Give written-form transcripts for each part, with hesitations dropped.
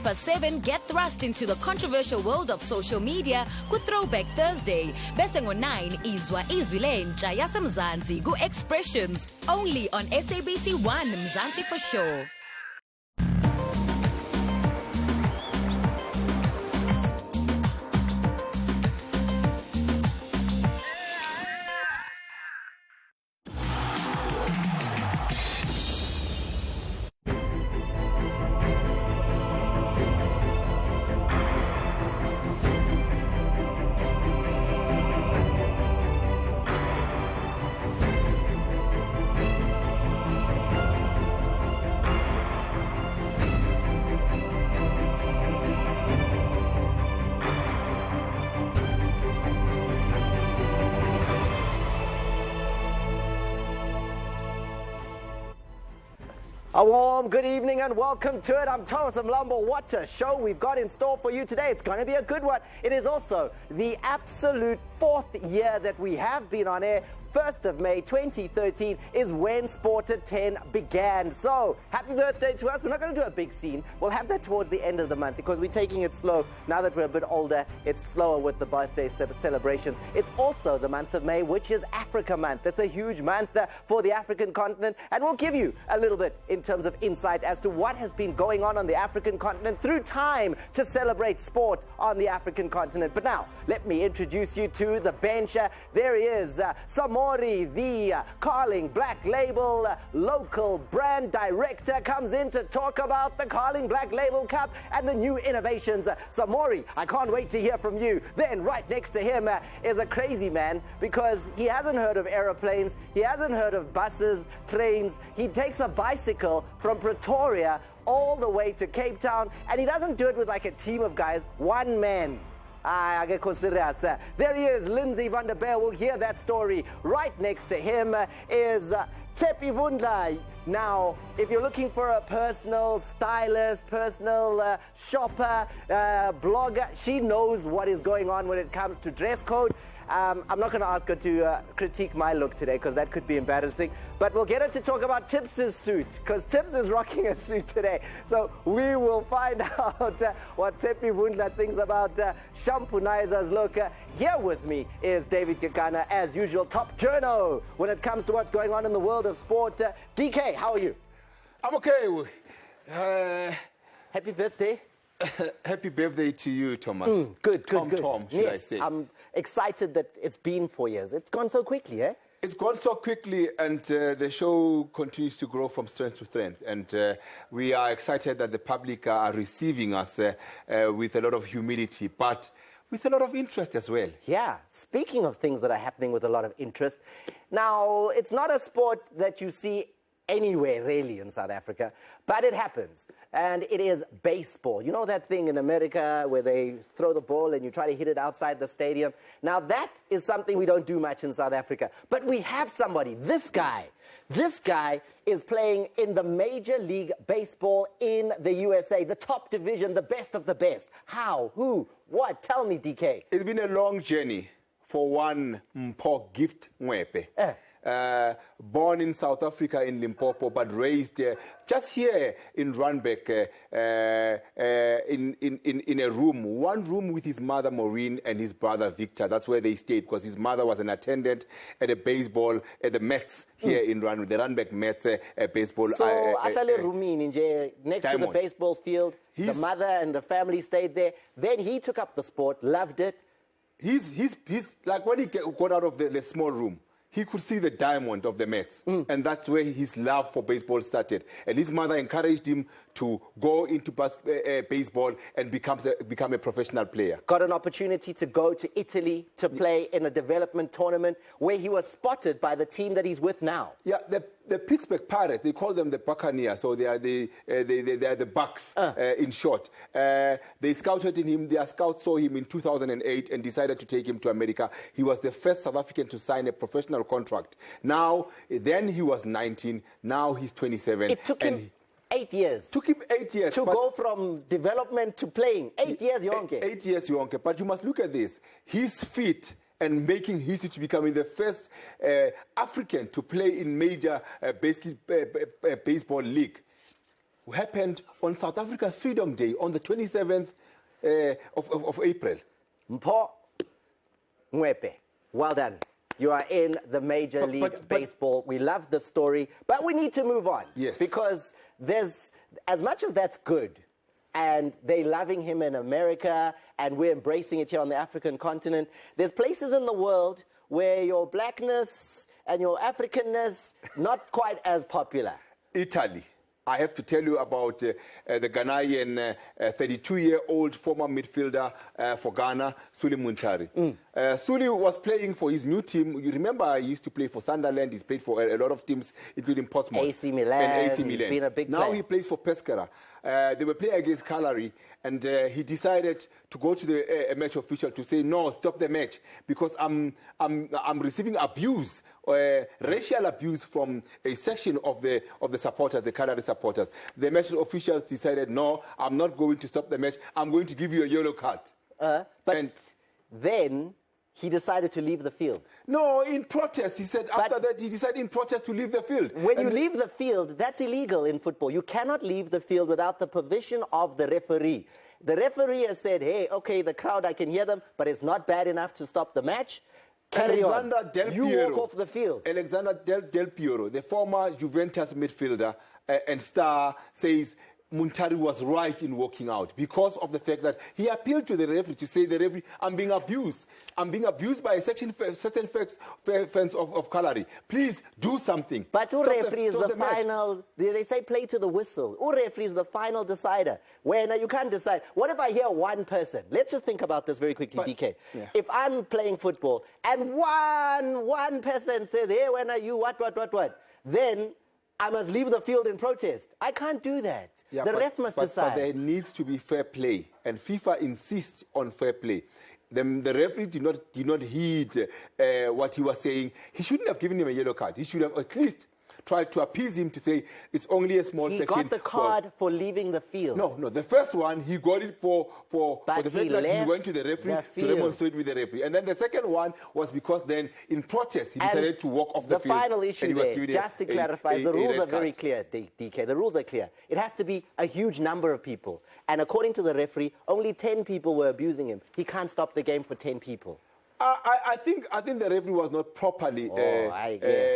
7, get thrust into the controversial world of social media with Throwback Thursday. Bese ngo-9, izwa izwi lentsha yaseMzansi ku-Expressions. Only on SABC 1 Mzansi for sure. A warm good evening and welcome to it. I'm Thomas Mlambo. What a show we've got in store for you today. It's going to be a good one. It is also the absolute 4th year that we have been on air. 1st of May 2013 is when SPORTAT10 began. So, happy birthday to us. We're not going to do a big scene. We'll have that towards the end of the month because we're taking it slow. Now that we're a bit older, it's slower with the birthday celebrations. It's also the month of May, which is Africa Month. It's a huge month for the African continent, and we'll give you a little bit in terms of insight as to what has been going on the African continent through time to celebrate sport on the African continent. But now, let me introduce you to the bench. There he is, Samori, the Carling Black Label local brand director, comes in to talk about the Carling Black Label Cup and the new innovations. Samori, I can't wait to hear from you. Then right next to him is a crazy man because he hasn't heard of aeroplanes, he hasn't heard of buses, trains. He takes a bicycle from Pretoria all the way to Cape Town, and he doesn't do it with like a team of guys, one man. I get serious. There he is, Lindsay van der Beer. We'll hear that story. Right next to him is Tshepi Vundla. Now, if you're looking for a personal stylist, personal shopper, blogger, she knows what is going on when it comes to dress code. I'm not going to ask her to critique my look today because that could be embarrassing. But we'll get her to talk about Tips's suit because Tips is rocking a suit today. So we will find out what Tshepi Vundla thinks about Shampoonizer's look. Here with me is David Kekana, as usual, top journo when it comes to what's going on in the world of sport. DK, how are you? I'm okay. Happy birthday. Happy birthday to you, Thomas. Good. Tom, should I say. I'm excited that it's been 4 years. It's gone so quickly, eh? It's gone so quickly, and the show continues to grow from strength to strength. And we are excited that the public are receiving us with a lot of humility, but with a lot of interest as well. Yeah, speaking of things that are happening with a lot of interest, now, it's not a sport that you see anywhere really in South Africa, but it happens, and it is baseball. You know that thing in America where they throw the ball and you try to hit it outside the stadium? Now that is something we don't do much in South Africa, but we have somebody. This guy is playing in the Major League Baseball in the USA, the top division, the best of the best. How? Who? What? Tell me, DK. It's been a long journey for one Mpho Gift Mwepe. Born in South Africa in Limpopo, but raised just here in Randburg in a room, one room with his mother Maureen and his brother Victor. That's where they stayed because his mother was an attendant at the baseball at the Mets here in Randburg, the Randburg Mets baseball. So next to the baseball field, the mother and the family stayed there. Then he took up the sport, loved it. He's like when he got out of the small room, he could see the diamond of the Mets. And that's where his love for baseball started. And his mother encouraged him to go into baseball and become a professional player. Got an opportunity to go to Italy to play in a development tournament where he was spotted by the team that he's with now. Yeah, the Pittsburgh Pirates, they call them the Buccaneers, so they are the Bucks in short. They scouted him, their scouts saw him in 2008 and decided to take him to America. He was the first South African to sign a professional contract. Then he was 19, now he's 27. It took him 8 years. Took him 8 years. To go from development to playing. 8 years, Yonke. 8 years, Yonke. But you must look at this. His feet and making history to becoming the first African to play in major baseball league. happened on South Africa's Freedom Day on the 27th of April. Mpho Mwepe, well done. You are in the Major League Baseball. We love the story, but we need to move on. Yes. Because there's, as much as that's good, and they're loving him in America, and we're embracing it here on the African continent, there's places in the world where your blackness and your Africanness not quite as popular. Italy. I have to tell you about the Ghanaian 32-year-old former midfielder for Ghana, Suli Muntari. Suli was playing for his new team. You remember he used to play for Sunderland. He's played for a lot of teams, including Portsmouth. AC Milan. And AC Milan. He's been a big now player. He plays for Pescara. They were playing against Cagliari, and he decided to go to the match official to say, no, stop the match, because I'm receiving abuse, racial abuse from a section of the supporters, the Cagliari supporters. The match officials decided, no, I'm not going to stop the match. I'm going to give you a yellow card. Then he decided to leave the field. No, in protest. He said after that he decided in protest to leave the field. When you leave the field, that's illegal in football. You cannot leave the field without the permission of the referee. The referee has said, hey, okay, the crowd, I can hear them, but it's not bad enough to stop the match. Carry on. You walk off the field. Alexander Del Piero, the former Juventus midfielder and star, says Muntari was right in walking out because of the fact that he appealed to the referee to say, the referee, I'm being abused. I'm being abused by a certain fans of Cagliari. Please do something. But who referee is the final, they say play to the whistle. Who referee is the final decider? When you can't decide. What if I hear one person? Let's just think about this very quickly, DK. Yeah. If I'm playing football and one person says, hey, when are you, what, then I must leave the field in protest. I can't do that. Yeah, the ref must decide. But there needs to be fair play, and FIFA insists on fair play. The referee did not heed what he was saying. He shouldn't have given him a yellow card. He should have at least tried to appease him to say it's only a small section. He got the card for leaving the field. No. The first one, he got it for the fact that he went to the referee to demonstrate with the referee. And then the second one was because then, in protest, he decided to walk off the field. The final issue there, just to clarify, the rules are very clear, DK. The rules are clear. It has to be a huge number of people. And according to the referee, only 10 people were abusing him. He can't stop the game for 10 people. I think the referee was not properly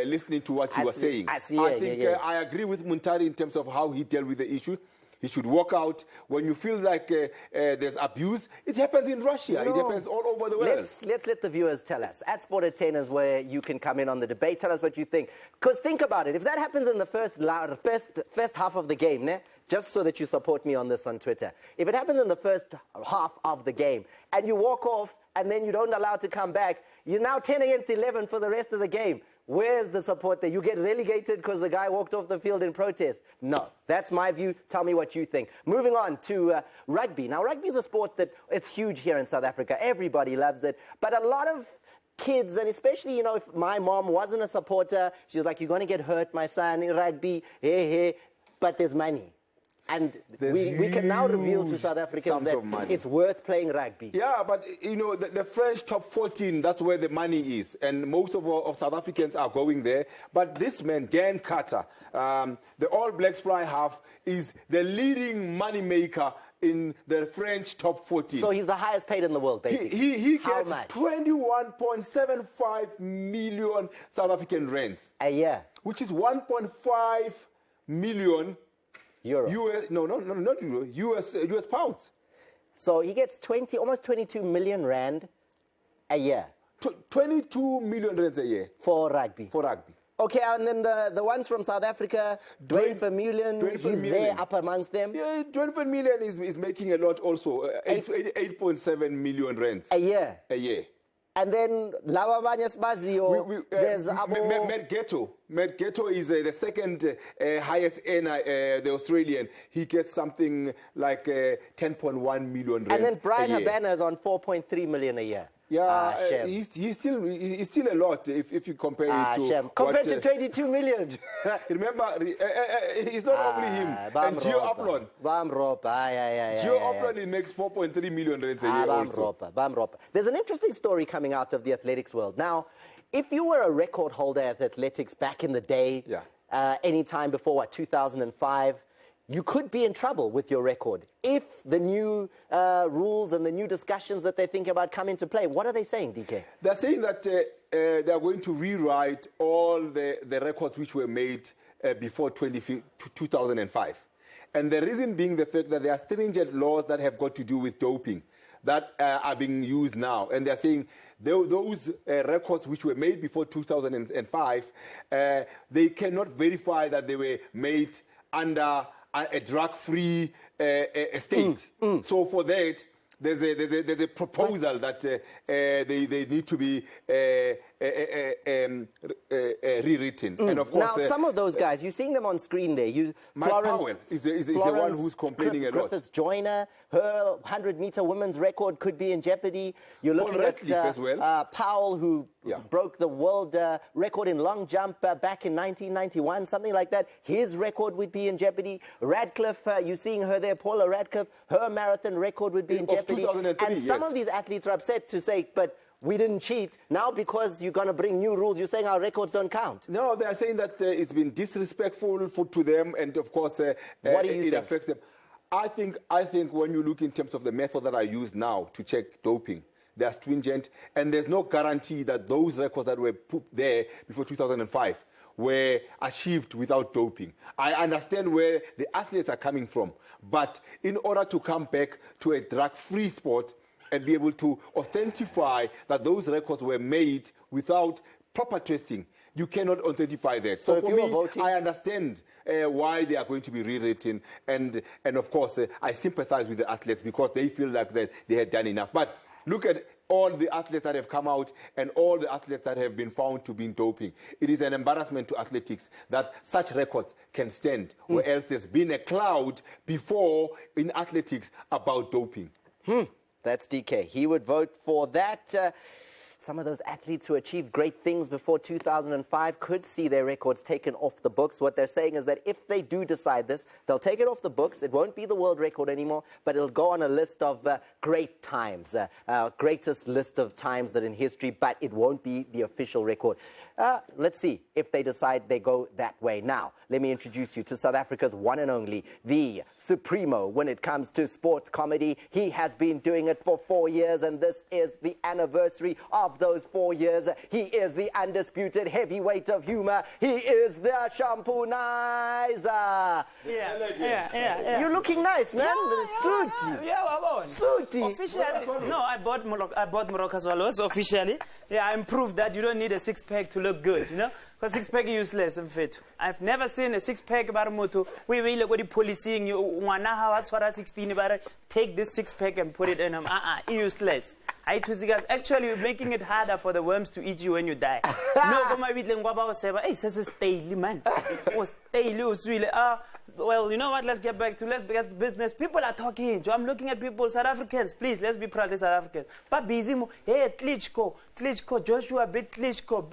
listening to what he was saying. I agree with Muntari in terms of how he dealt with the issue. He should walk out. When you feel like there's abuse, it happens in Russia. It happens all over the world. Let's let the viewers tell us. At SPORTAT10 is where you can come in on the debate. Tell us what you think. Because think about it. If that happens in the first half of the game, just so that you support me on this on Twitter. If it happens in the first half of the game and you walk off and then you don't allow it to come back, you're now 10 against 11 for the rest of the game. Where's the support there? You get relegated because the guy walked off the field in protest. No, that's my view. Tell me what you think. Moving on to rugby. Now, rugby is a sport that it's huge here in South Africa. Everybody loves it. But a lot of kids, and especially, if my mom wasn't a supporter, she was like, you're going to get hurt, my son, in rugby. Hey. But there's money. And we can now reveal to South Africans that it's worth playing rugby. Yeah, but, the French top 14, that's where the money is. And most of South Africans are going there. But this man, Dan Carter, the All Blacks fly half, is the leading money maker in the French top 14. So he's the highest paid in the world, basically. He gets 21.75 million South African rands. A year. Which is 1.5 million Euro. Not euro. US pounds. So he gets almost 22 million rand a year. 22 million rands a year. For rugby. Okay, and then the ones from South Africa, Dwayne Vermeulen, he's there up amongst them. Yeah, Dwayne Vermeulen is making a lot also. 8.7 million rands. A year. And then Lawabanya Spazio, there's Matt Ghetto. Matt Ghetto is the second highest earner, the Australian. He gets something like 10.1 million rands. And then Brian Habana is on 4.3 million a year. Yeah, he's still a lot if you compare it to compared to 22 million. Remember, it's not only him. And Gio Oplon. Gio Oplon, he makes 4.3 million rands a year also. There's an interesting story coming out of the athletics world. Now, if you were a record holder at athletics back in the day, any time before 2005, you could be in trouble with your record if the new rules and the new discussions that they're thinking about come into play. What are they saying, DK? They're saying that they're going to rewrite all the records which were made before 2005. And the reason being the fact that there are stringent laws that have got to do with doping that are being used now. And they're saying those records which were made before 2005, they cannot verify that they were made under a drug-free state. So for that, there's a proposal that they need to be rewritten. And of course, now some of those guys, you're seeing them on screen there. Mike Powell is the one who's complaining a lot. Griffiths Joyner, her 100-meter women's record could be in jeopardy. You're looking at as well. Powell, who broke the world record in long jump back in 1991, something like that. His record would be in jeopardy. Radcliffe, you're seeing her there, Paula Radcliffe, her marathon record would be in jeopardy. And some of these athletes are upset to say, but we didn't cheat. Now, because you're going to bring new rules, you're saying our records don't count. No, they are saying that it's been disrespectful to them, and of course, what do you think? affects them. I think when you look in terms of the method that I use now to check doping, they are stringent, and there's no guarantee that those records that were put there before 2005 were achieved without doping. I understand where the athletes are coming from, but in order to come back to a drug-free sport and be able to authentify that those records were made without proper testing, you cannot authentify that. So for me, voting, I understand why they are going to be rewritten, and of course, I sympathize with the athletes because they feel like that they had done enough. But look at all the athletes that have come out and all the athletes that have been found to be in doping. It is an embarrassment to athletics that such records can stand, or else there's been a cloud before in athletics about doping. That's DK. He would vote for that. Some of those athletes who achieved great things before 2005 could see their records taken off the books. What they're saying is that if they do decide this, they'll take it off the books. It won't be the world record anymore, but it'll go on a list of great times, greatest list of times that in history, but it won't be the official record. Let's see if they decide they go that way. Now, let me introduce you to South Africa's one and only, the Supremo when it comes to sports comedy. He has been doing it for 4 years, and this is the anniversary of those 4 years. He is the undisputed heavyweight of humor. He is the Shampoonizer. Yeah. You're looking nice, man. Suit. Officially, no, I bought Morocco Swallows officially. Yeah, I improved that you don't need a six-pack to look good, you know? Because six-pack is useless, mfethu. I've never seen a six-pack about moto. We really got the policing you. What's 16 about take this six-pack and put it in him. Useless. Actually, you're making it harder for the worms to eat you when you die. No, come on, hey, this is daily, man. Well, you know what? Let's get back to business. People are talking. I'm looking at people, South Africans. Please, let's be proud of South Africans. But busy, hey, Klitschko, Joshua beat Klitschko,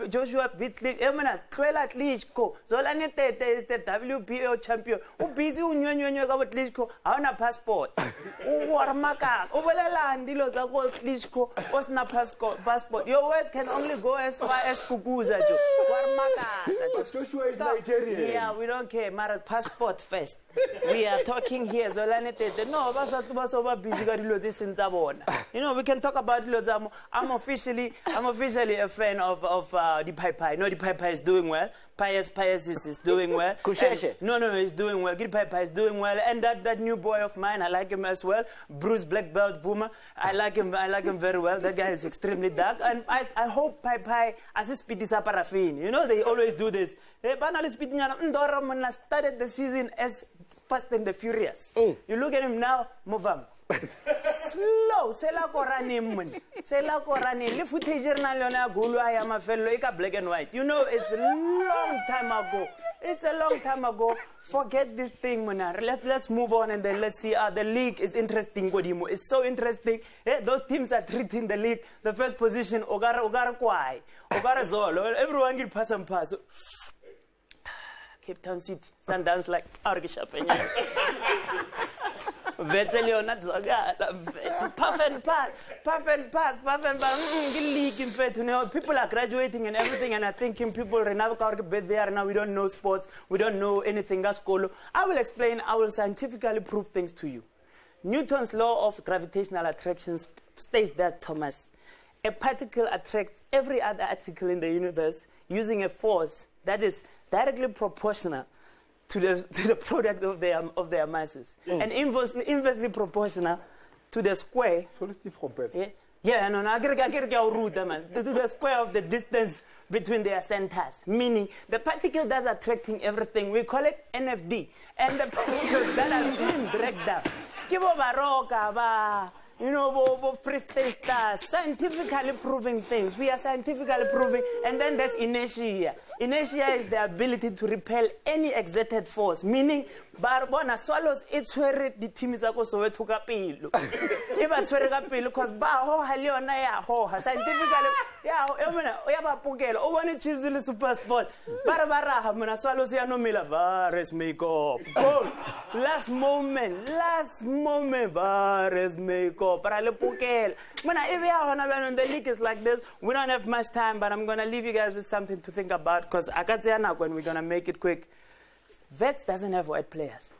Klitschko. Zolanete is the WBO champion. Who busy about Klitschko? I want a passport. Warmaka, Overland, Klitschko, what's not passport? Your words can only go as far as Kukuza. Joshua is Nigerian. Yeah, we don't care. Mara passport first. We are talking here. No, you know, we can talk about it. I'm officially a fan of the Pai. No, the Pai is doing well. Pius is doing well. No, he's doing well. Gid Pai is doing well. And that new boy of mine, I like him as well. Bruce Black Belt Boomer. I like him very well. That guy is extremely dark. And I hope Pai as a speedy parafin. You know, they always do this. Started the season as Fast and the Furious. You look at him now, move on. Slow, sela korani. Le footage na lona gulu ayama fellow eka black and white. You know, it's a long time ago. Forget this thing, man. Let's move on and then let's see. The league is interesting. It's so interesting. Those teams are treating the league. The first position, Ogara Kwai, Ogara Zolo. Everyone get pass and pass. Cape Town City, Sundance like Argishap. Puff and pass. You know, people are graduating and everything, and I thinking people now we don't know sports, we don't know anything at school. I will explain, I will scientifically prove things to you. Newton's law of gravitational attraction states that, Thomas, a particle attracts every other article in the universe using a force that is directly proportional to the product of their masses, and inversely proportional to the square. To the square of the distance between their centers. Meaning, the particle that's attracting everything, we call it NFD, and the particles that are being dragged up. You know, scientifically proving things. We are scientifically proving, and then there's inertia. Inertia is the ability to repel any exerted force, meaning, Barbona swallows it's where the team is going to took a pill. If I swear a pill, because Baho, Haliona, scientifically, one achieves the super sport. Barbara, Hamana swallows no Milavares make up. Last moment, Vares make up. When the league is like this, we don't have much time, but I'm going to leave you guys with something to think about, because I can't say now when we're going to make it quick. Vets doesn't have white players.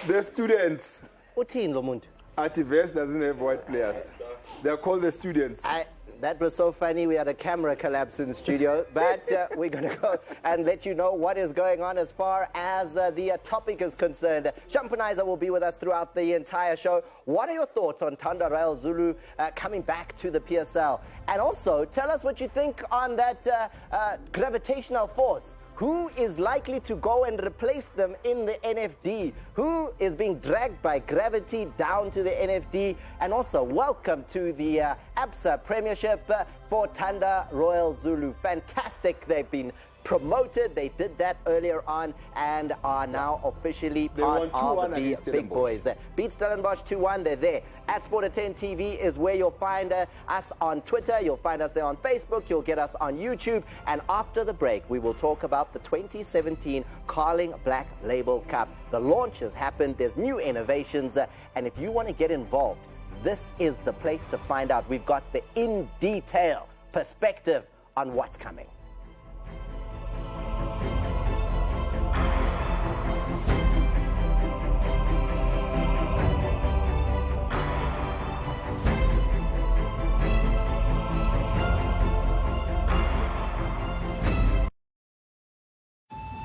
The students. Uthini lo muntu? Vets doesn't have white players. They're called the students. That was so funny. We had a camera collapse in the studio, but we're going to go and let you know what is going on as far as the topic is concerned. Shampoonizer will be with us throughout the entire show. What are your thoughts on Tanda Royal Zulu coming back to the PSL? And also, tell us what you think on that gravitational force. Who is likely to go and replace them in the NFD? Who is being dragged by gravity down to the NFD? And also, welcome to the ABSA Premiership for Tanda Royal Zulu. Fantastic. They've been promoted. They did that earlier on and are now officially part of the big boys. Beat Stellenbosch 2-1. They're there. At SPORTAT10TV is where you'll find us on Twitter. You'll find us there on Facebook. You'll get us on YouTube. And after the break, we will talk about the 2017 Carling Black Label Cup. The launch has happened. There's new innovations. And if you want to get involved, this is the place to find out. We've got the in-detail perspective on what's coming.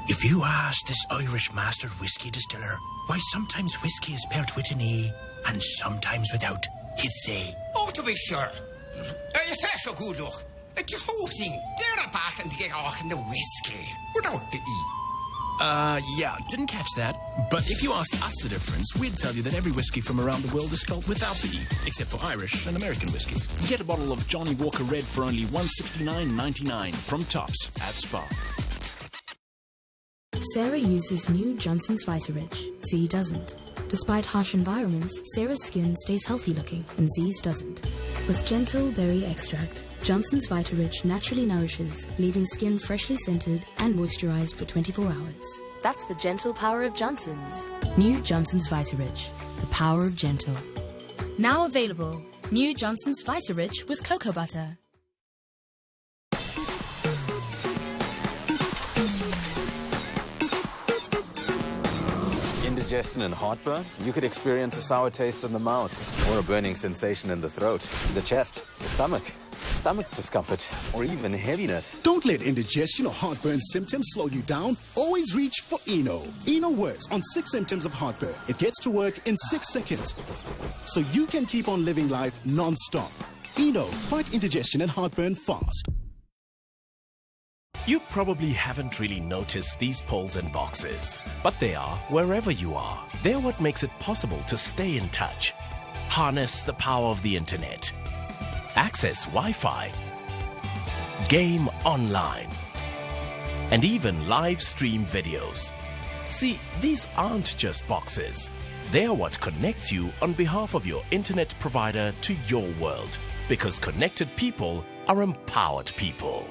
If you ask this Irish master whiskey distiller why sometimes whiskey is spelled with an E and sometimes without, he'd say, "Oh, to be sure. You feel so good, look. It's the whole thing. They're a backing to get off in the whiskey without the E." Yeah, didn't catch that. But if you asked us the difference, we'd tell you that every whiskey from around the world is spelled without the E, except for Irish and American whiskies. Get a bottle of Johnny Walker Red for only $169.99 from Tops at Spa. Sarah uses new Johnson's Vitarich. Z doesn't. Despite harsh environments, Sarah's skin stays healthy looking, and Z's doesn't. With gentle berry extract, Johnson's Vitarich naturally nourishes, leaving skin freshly scented and moisturized for 24 hours. That's the gentle power of Johnson's. New Johnson's Vitarich. The power of gentle. Now available. New Johnson's Vitarich with cocoa butter. Indigestion and heartburn? You could experience a sour taste in the mouth, or a burning sensation in the throat, the chest, the stomach discomfort, or even heaviness. Don't let indigestion or heartburn symptoms slow you down. Always reach for Eno. Eno works on 6 symptoms of heartburn. It gets to work in 6 seconds, so you can keep on living life non-stop. Eno, fight indigestion and heartburn fast. You probably haven't really noticed these poles and boxes, but they are wherever you are. They're what makes it possible to stay in touch, harness the power of the internet, access Wi-Fi, game online, and even live stream videos. See, these aren't just boxes. They're what connects you on behalf of your internet provider to your world, because connected people are empowered people.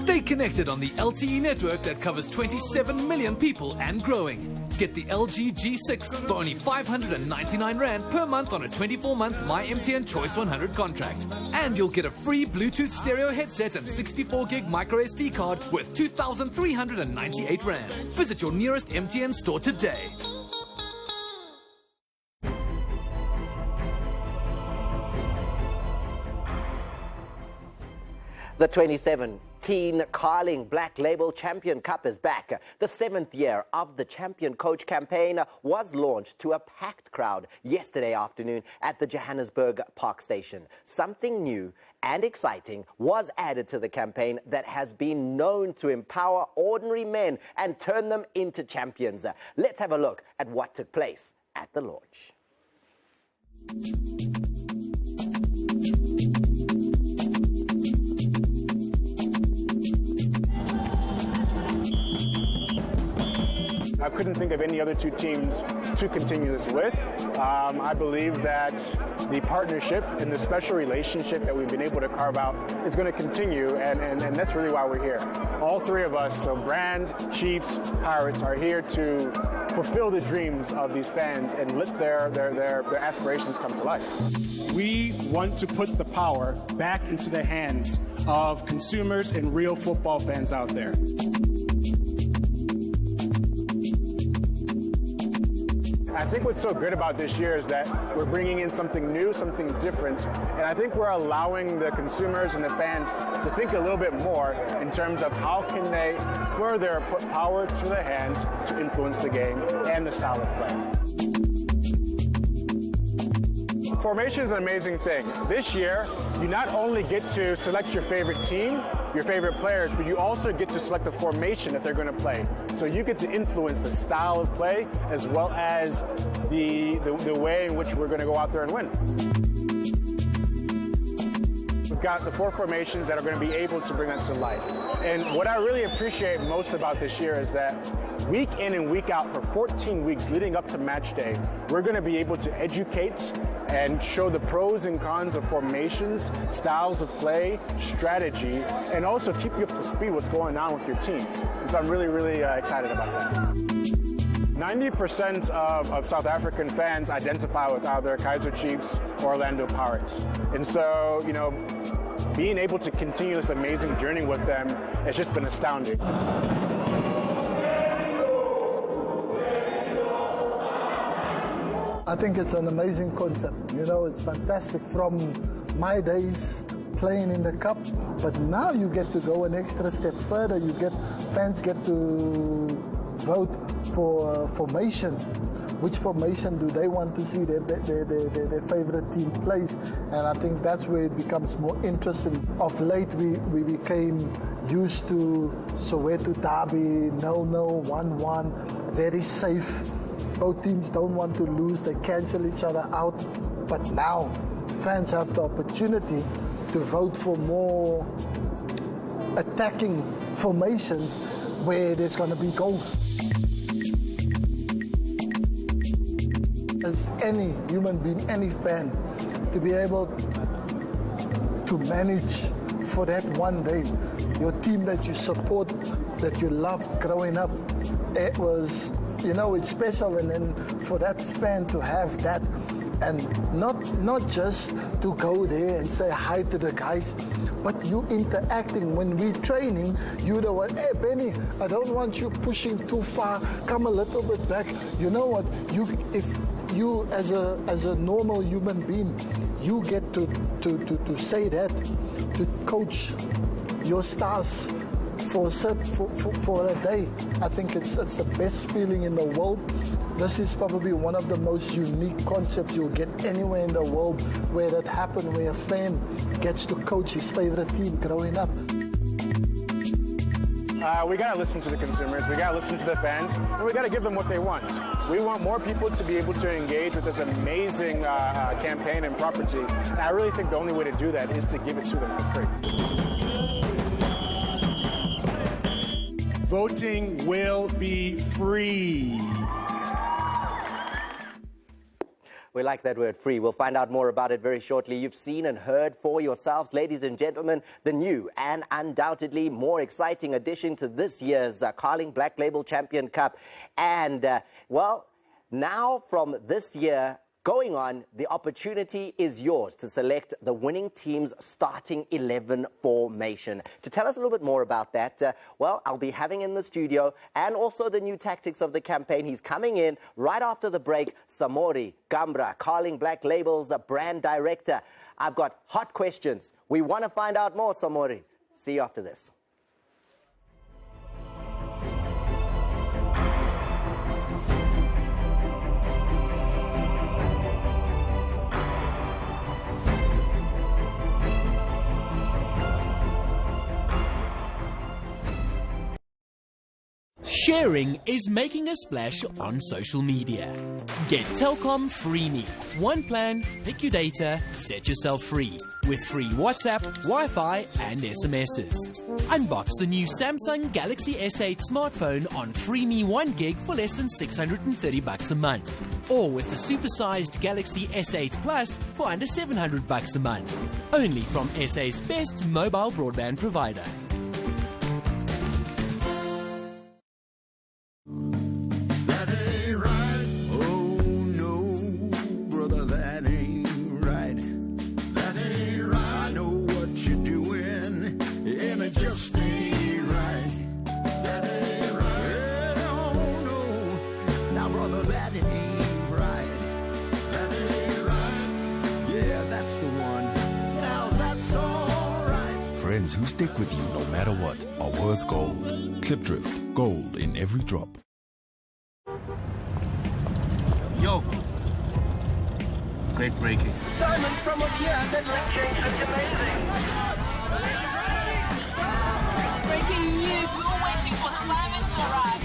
Stay connected on the LTE network that covers 27 million people and growing. Get the LG G6 for only 599 Rand per month on a 24-month MyMTN Choice 100 contract. And you'll get a free Bluetooth stereo headset and 64GB microSD card worth 2,398 Rand. Visit your nearest MTN store today. The 2017 Carling Black Label Champion Cup is back. The 7th year of the Champion Coach campaign was launched to a packed crowd yesterday afternoon at the Johannesburg Park Station. Something new and exciting was added to the campaign that has been known to empower ordinary men and turn them into champions. Let's have a look at what took place at the launch. I couldn't think of any other two teams to continue this with. I believe that the partnership and the special relationship that we've been able to carve out is going to continue, and that's really why we're here. All three of us, so Brand, Chiefs, Pirates, are here to fulfill the dreams of these fans and let their aspirations come to life. We want to put the power back into the hands of consumers and real football fans out there. I think what's so good about this year is that we're bringing in something new, something different, and I think we're allowing the consumers and the fans to think a little bit more in terms of how can they further put power to their hands to influence the game and the style of play. Formation is an amazing thing. This year, you not only get to select your favorite team, your favorite players, but you also get to select the formation that they're going to play. So you get to influence the style of play as well as the way in which we're going to go out there and win. We've got the 4 formations that are going to be able to bring that to life. And what I really appreciate most about this year is that week in and week out for 14 weeks leading up to match day, we're going to be able to educate and show the pros and cons of formations, styles of play, strategy, and also keep you up to speed what's going on with your teams. And so I'm really, really excited about that. 90% of South African fans identify with either Kaizer Chiefs or Orlando Pirates. And so, you know, being able to continue this amazing journey with them has just been astounding. I think it's an amazing concept. You know, it's fantastic from my days playing in the cup, but now you get to go an extra step further. Fans get to vote for formation. Which formation do they want to see their favorite team plays? And I think that's where it becomes more interesting. Of late, we became used to Soweto derby, 0-0, 1-1, very safe. Both teams don't want to lose, they cancel each other out. But now, fans have the opportunity to vote for more attacking formations where there's going to be goals. As any human being, any fan, to be able to manage for that one day, your team that you support, that you loved growing up, it was, you know, it's special. And then for that fan to have that, and not just to go there and say hi to the guys, but you interacting. When we training, you the one, hey Benny, I don't want you pushing too far, come a little bit back. You know what, if you as a normal human being, you get to say that, to coach your stars for a day. I think it's the best feeling in the world. This is probably one of the most unique concepts you'll get anywhere in the world where that happened, where a fan gets to coach his favorite team growing up. We got to listen to the consumers, we got to listen to the fans, and we got to give them what they want. We want more people to be able to engage with this amazing campaign and property. And I really think the only way to do that is to give it to them for free. Voting will be free. We like that word, free. We'll find out more about it very shortly. You've seen and heard for yourselves, ladies and gentlemen, the new and undoubtedly more exciting addition to this year's Carling Black Label Champion Cup. And, well, now from this year going on, the opportunity is yours to select the winning team's starting 11 formation. To tell us a little bit more about that, well, I'll be having in the studio and also the new tactics of the campaign. He's coming in right after the break, Samori Gambra, Carling Black Label's brand director. I've got hot questions. We want to find out more, Samori. See you after this. Sharing is making a splash on social media. Get Telkom FreeMe. One plan, pick your data, set yourself free. With free WhatsApp, Wi-Fi and SMSs. Unbox the new Samsung Galaxy S8 smartphone on FreeMe 1 gig for less than $630 a month. Or with the supersized Galaxy S8 Plus for under $700 a month. Only from SA's best mobile broadband provider. Friends who stick with you no matter what are worth gold. Clipdrift, gold in every drop. Yo! Great breaking. Simon from up here, that lane change looks amazing. Breaking news, we were waiting for Simon to arrive.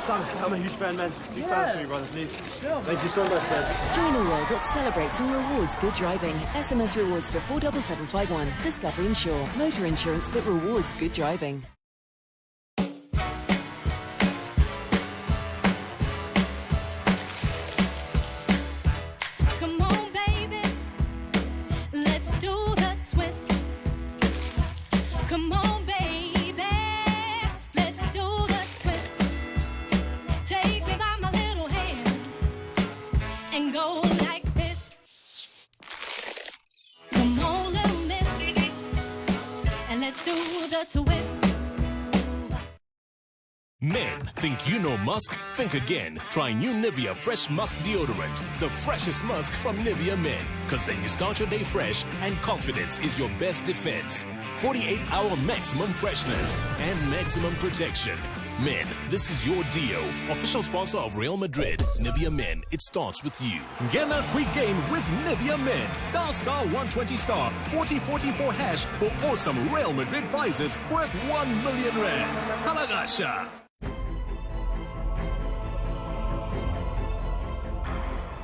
Simon, I'm a huge fan, man. Big signs for me, brother, please. Sure. Thank you so much, man. Join a world that celebrates and rewards good driving. SMS rewards to 47751. Discovery Insure. Motor insurance that rewards good driving. Come on, baby. Let's do the twist. Come on. Men, think you know musk? Think again. Try new Nivea Fresh Musk Deodorant. The freshest musk from Nivea Men. Because then you start your day fresh and confidence is your best defense. 48-hour maximum freshness and maximum protection. Men, this is your Dio. Official sponsor of Real Madrid. Nivea Men, it starts with you. Get a quick game with Nivea Men. Dial star 120 star 4044 hash for awesome Real Madrid prizes worth 1 million rand. Halagasha.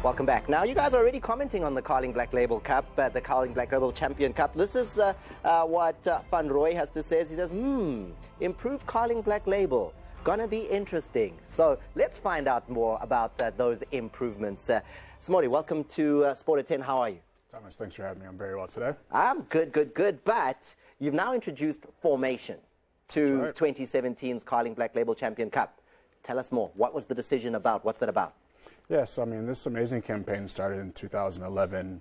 Welcome back. Now, you guys are already commenting on the Carling Black Label Cup, the Carling Black Label Champion Cup. This is what Van Roy has to say. He says, improved Carling Black Label. Gonna be interesting. So let's find out more about those improvements. Samori, welcome to SPORTAT10. How are you? Thomas, thanks for having me. I'm very well today. I'm good. But you've now introduced formation to 2017's Carling Black Label Champion Cup. Tell us more. What was the decision about? What's that about? Yes, I mean, this amazing campaign started in 2011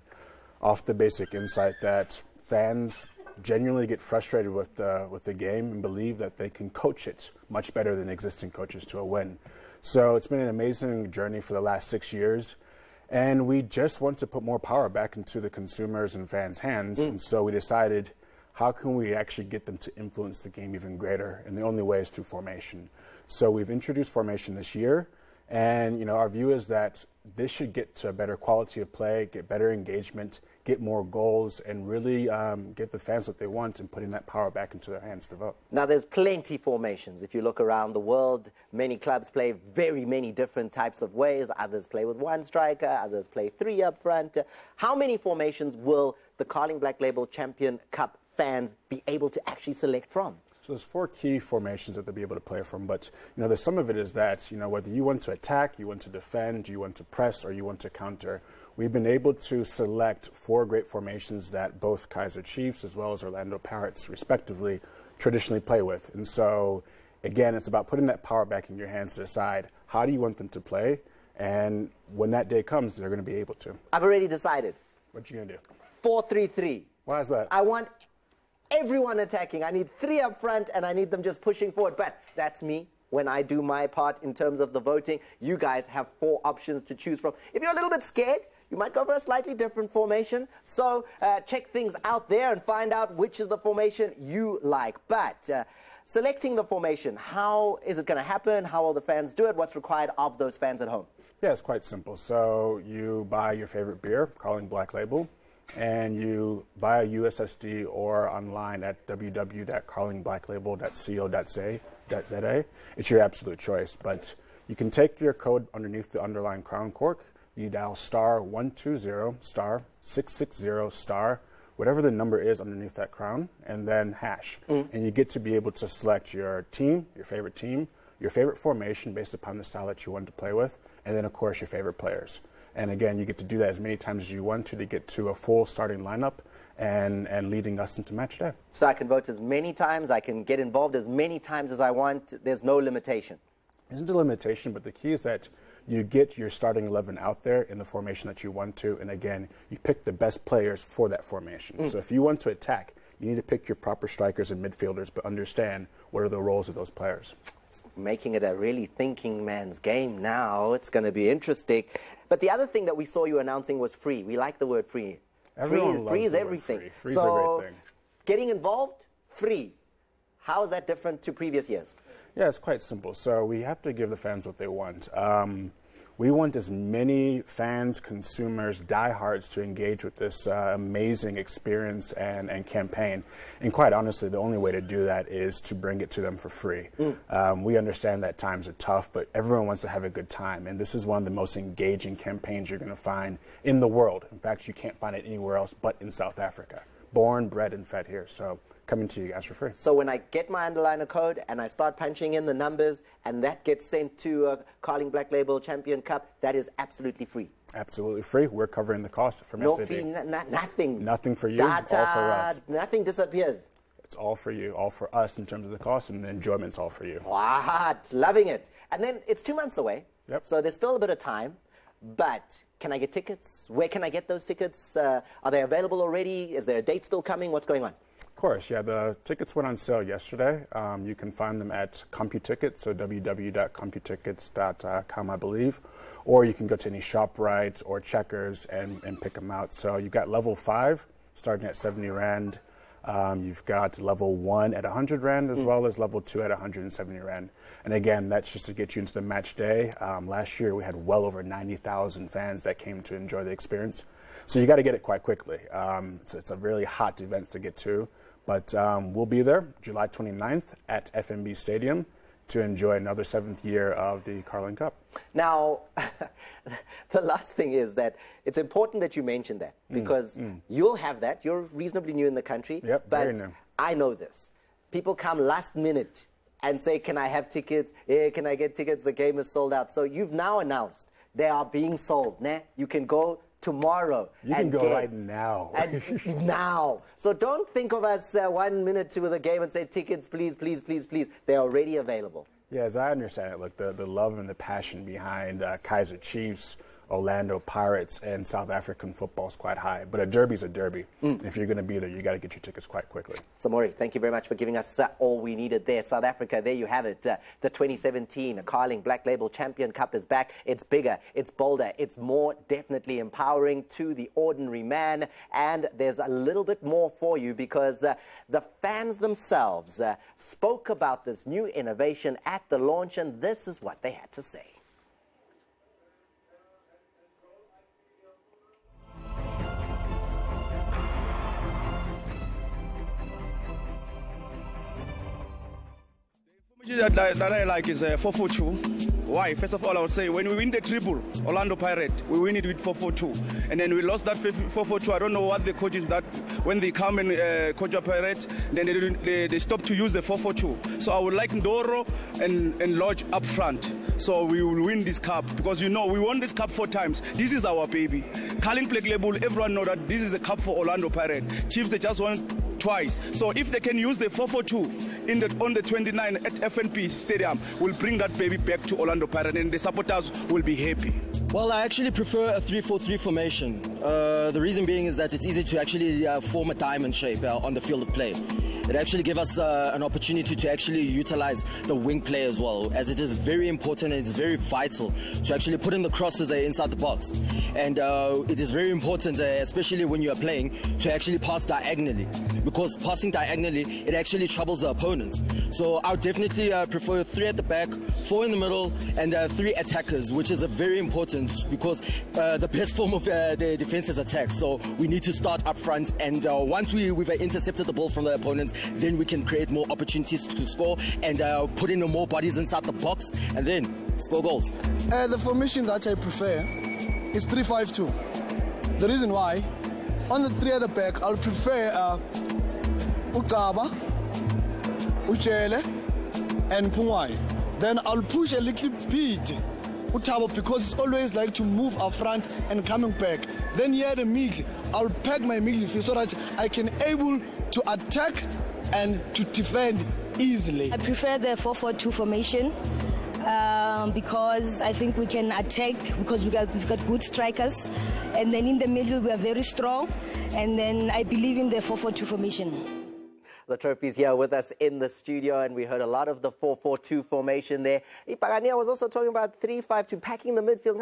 off the basic insight that fans genuinely get frustrated with the game and believe that they can coach it much better than existing coaches to a win. So it's been an amazing journey for the last 6 years. And we just want to put more power back into the consumers' and fans' hands. And so we decided, how can we actually get them to influence the game even greater? And the only way is through formation. So we've introduced formation this year. And, you know, our view is that this should get to a better quality of play, get better engagement, get more goals, and really get the fans what they want and putting that power back into their hands to vote. Now, there's plenty formations. If you look around the world, many clubs play very many different types of ways. Others play with one striker, others play three up front. How many formations will the Carling Black Label Champion Cup fans be able to actually select from? So there's 4 key formations that they'll be able to play from, but you know, there's some of it is that, you know, whether you want to attack, you want to defend, you want to press, or you want to counter, we've been able to select 4 great formations that both Kaizer Chiefs as well as Orlando Pirates, respectively, traditionally play with. And so, again, it's about putting that power back in your hands to decide how do you want them to play, and when that day comes, they're going to be able to. I've already decided. What you going to do? 4-3-3. Why is that? I want everyone attacking. I need 3 up front, and I need them just pushing forward. But that's me. When I do my part in terms of the voting, you guys have 4 options to choose from. If you're a little bit scared, you might go for a slightly different formation. So check things out there and find out which is the formation you like. But selecting the formation, how is it going to happen? How will the fans do it? What's required of those fans at home? Yeah, it's quite simple. So you buy your favorite beer, Carling Black Label, and you buy a USSD or online at www.carlingblack.co.za. It's your absolute choice, but you can take your code underneath the underlying crown cork. You dial *120 *660 whatever the number is underneath that crown, and then hash. And you get to be able to select your team, your favorite formation based upon the style that you want to play with, and then of course your favorite players. And again, you get to do that as many times as you want to get to a full starting lineup and leading us into match day. So I can vote as many times, I can get involved as many times as I want. There's no limitation. There isn't a limitation, but the key is that you get your starting 11 out there in the formation that you want to, and again, you pick the best players for that formation. So if you want to attack, you need to pick your proper strikers and midfielders, but understand what are the roles of those players. It's making it a really thinking man's game now. It's going to be interesting. But the other thing that we saw you announcing was free. We like the word free. Free is everything. Free is a great thing. Getting involved, free. How is that different to previous years? Yeah, it's quite simple. So we have to give the fans what they want. We want as many fans, consumers, diehards to engage with this amazing experience and campaign. And quite honestly, the only way to do that is to bring it to them for free. We understand that times are tough, but everyone wants to have a good time. And this is one of the most engaging campaigns you're going to find in the world. In fact, you can't find it anywhere else but in South Africa. Born, bred, and fed here. So coming to you guys for free. So when I get my underliner code and I start punching in the numbers and that gets sent to Carling Black Label Champion Cup, that is absolutely free. Absolutely free. We're covering the cost from no SAB. Fee, nothing. Nothing for you, Data, all for us. Nothing disappears. It's all for you, all for us in terms of the cost, and the enjoyment's all for you. What? Loving it. And then it's 2 months away. Yep. So there's still a bit of time. But can I get tickets? Where can I get those tickets? Are they available already? Is there a date still coming? What's going on? Of course, yeah. The tickets went on sale yesterday. You can find them at CompuTickets, so www.computickets.com, I believe. Or you can go to any ShopRite or Checkers and pick them out. So you've got level 5 starting at 70 Rand. You've got level 1 at 100 Rand as well as level 2 at 170 Rand. And again, that's just to get you into the match day. Last year we had well over 90,000 fans that came to enjoy the experience. So you got to get it quite quickly. It's a really hot event to get to. But we'll be there July 29th at FNB Stadium to enjoy another 7th year of the Carling Cup. Now, the last thing is that it's important that you mention that because you'll have that. You're reasonably new in the country. Yep, but very new. I know this. People come last minute and say, can I have tickets? Can I get tickets? The game is sold out. So you've now announced they are being sold. Nah? You can go tomorrow. You can go right now. And now. So don't think of us 1 minute to the game and say, tickets, please, please, please, please. They're already available. Yeah, as I understand it, look, the love and the passion behind Kaizer Chiefs, Orlando Pirates and South African football is quite high. But a derby's a derby. If you're going to be there, you got to get your tickets quite quickly. Samori, thank you very much for giving us all we needed there. South Africa, there you have it. The 2017 Carling Black Label Champion Cup is back. It's bigger, it's bolder, it's more definitely empowering to the ordinary man. And there's a little bit more for you because the fans themselves spoke about this new innovation at the launch, and this is what they had to say. That I like is 442. Why? First of all, I would say when we win the triple, Orlando Pirate, we win it with 442. And then we lost that 442. I don't know what the coaches that when they come and coach a Pirate, then they stop to use the 442. So I would like Ndoro and Lodge up front. So we will win this cup because we won this cup 4 times. This is our baby. Carling Black Label, everyone know that this is a cup for Orlando Pirate. Chiefs, they just won twice. So if they can use the 442 on the 29 at FNP Stadium, we'll bring that baby back to Orlando Pirates and the supporters will be happy. Well, I actually prefer a 3-4-3 formation. The reason being is that it's easy to actually form a diamond shape on the field of play. It actually gives us an opportunity to actually utilize the wing play as well, as it is very important and it's very vital to actually put in the crosses inside the box. And it is very important, especially when you are playing, to actually pass diagonally, because passing diagonally, it actually troubles the opponents. So I would definitely prefer 3 at the back, 4 in the middle, and 3 attackers, which is a very important because the best form of the defense is attack. So we need to start up front, and once we've intercepted the ball from the opponents, then we can create more opportunities to score and put in more bodies inside the box and then score goals. The formation that I prefer is 3-5-2. The reason why, on the 3 at the back, I'll prefer Ukaba, Uchele, and Pungwai. Then I'll push a little bit Utabo because it's always like to move up front and coming back. Then here the middle, I'll pack my midfield so that I can able to attack and to defend easily. I prefer the 4-4-2 formation because I think we can attack because we've got good strikers, and then in the middle we are very strong, and then I believe in the 4-4-2 formation. The trophy's here with us in the studio, and we heard a lot of the 4-4-2 formation there. Pagania was also talking about 3-5-2, packing the midfield.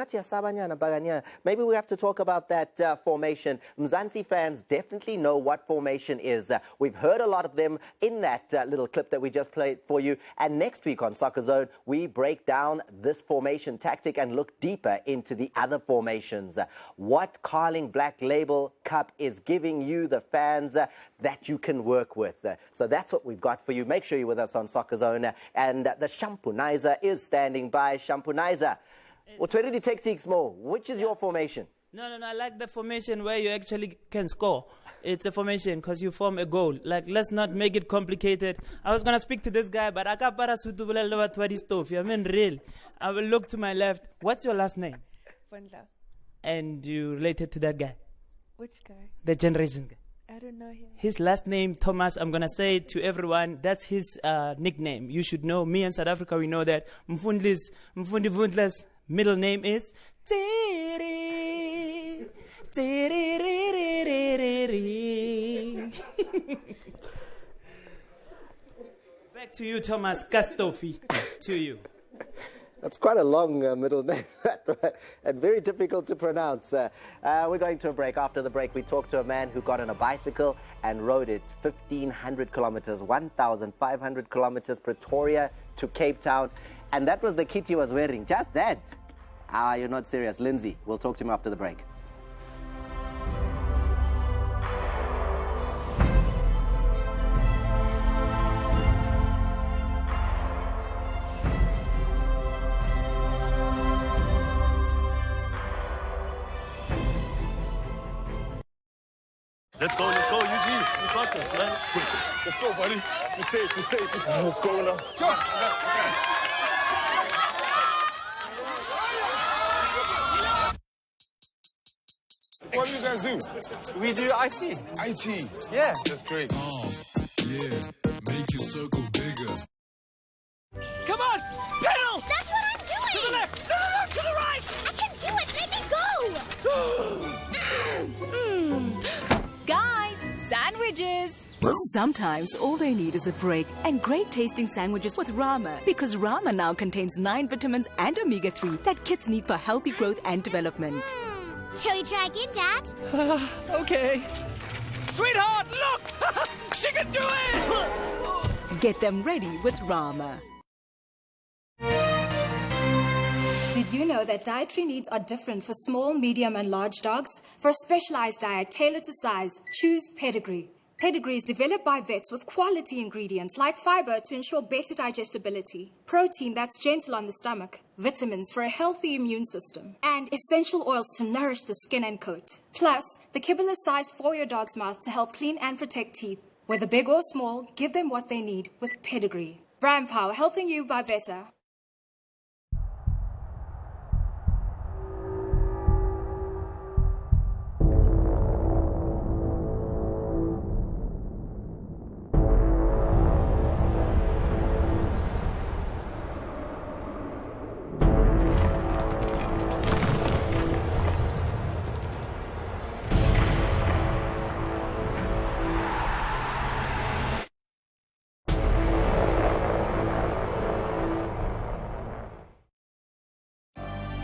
Maybe we have to talk about that formation. Mzansi fans definitely know what formation is. We've heard a lot of them in that little clip that we just played for you. And next week on Soccer Zone, we break down this formation tactic and look deeper into the other formations. What Carling Black Label Cup is giving you, the fans, that you can work with. So that's what we've got for you. Make sure you're with us on Soccer Zone. And the Shampoonizer is standing by. Shampoonizer, Utweridi Tactics more. Which is your formation? No, I like the formation where you actually can score. It's a formation because you form a goal. Like, let's not make it complicated. I was going to speak to this guy, but I can't I mean, real. I will look to my left. What's your last name? Fundla. And you related to that guy? Which guy? The generation guy. I don't know him. His last name, Thomas, I'm going to say it to everyone, that's his nickname. You should know. Me and South Africa, we know that. Mfundi Vundla's middle name is Tiri. Back to you, Thomas Kastofi. To you. That's quite a long middle name, and very difficult to pronounce. We're going to a break. After the break, we talk to a man who got on a bicycle and rode it 1,500 kilometers, 1,500 kilometers, Pretoria to Cape Town. And that was the kit he was wearing. Just that. You're not serious. Lindsay, we'll talk to him after the break. Let's go, Eugene. You got this, man. Let's go, buddy. You're safe. Let's go now. Sure. What do you guys do? We do IT. IT? Yeah. That's great. Yeah, make your circle bigger. Come on, pedal! That's what I'm doing! To the left! No, to the right! I can do it! Let me go! sandwiches. Sometimes all they need is a break and great tasting sandwiches with Rama, because Rama now contains 9 vitamins and omega-3 that kids need for healthy growth and development. Shall we try again, Dad? Okay. Sweetheart, look! She can do it! Get them ready with Rama. Did you know that dietary needs are different for small, medium, and large dogs? For a specialized diet tailored to size, choose Pedigree. Pedigree is developed by vets with quality ingredients like fiber to ensure better digestibility, protein that's gentle on the stomach, vitamins for a healthy immune system, and essential oils to nourish the skin and coat. Plus, the kibble is sized for your dog's mouth to help clean and protect teeth. Whether big or small, give them what they need with Pedigree. Brand Power, helping you buy better.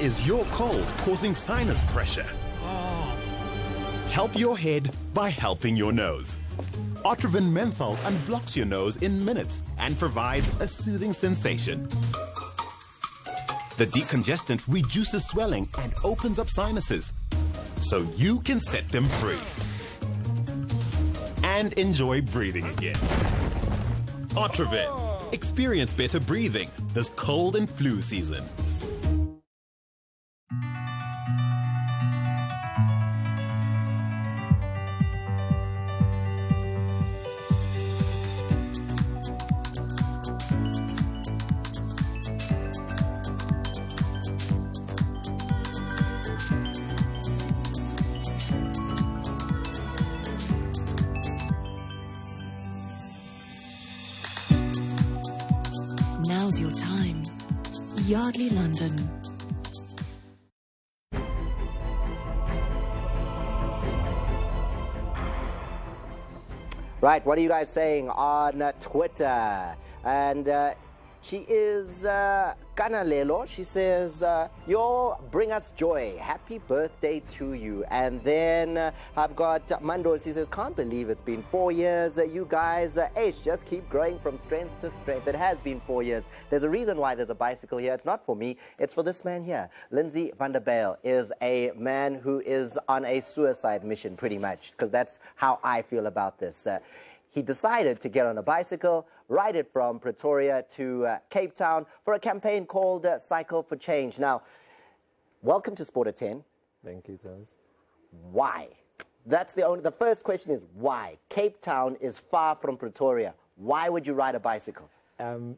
Is your cold causing sinus pressure? Help your head by helping your nose. Otrivin Menthol unblocks your nose in minutes and provides a soothing sensation. The decongestant reduces swelling and opens up sinuses, so you can set them free and enjoy breathing again. Otrivin. Experience better breathing this cold and flu season. Now's your time. Yardley, London. Right, what are you guys saying on Twitter? And she is Kanalelo. She says, you all bring us joy. Happy birthday to you. And then I've got Mando. She says, can't believe it's been 4 years. You guys, just keep growing from strength to strength. It has been 4 years. There's a reason why there's a bicycle here. It's not for me. It's for this man here. Lindsay van der Bijl is a man who is on a suicide mission, pretty much, because that's how I feel about this. He decided to get on a bicycle, ride it from Pretoria to Cape Town for a campaign called Cycle for Change. Now, welcome to Sport at 10. Thank you, Thomas. Why? That's the first question is why? Cape Town is far from Pretoria. Why would you ride a bicycle?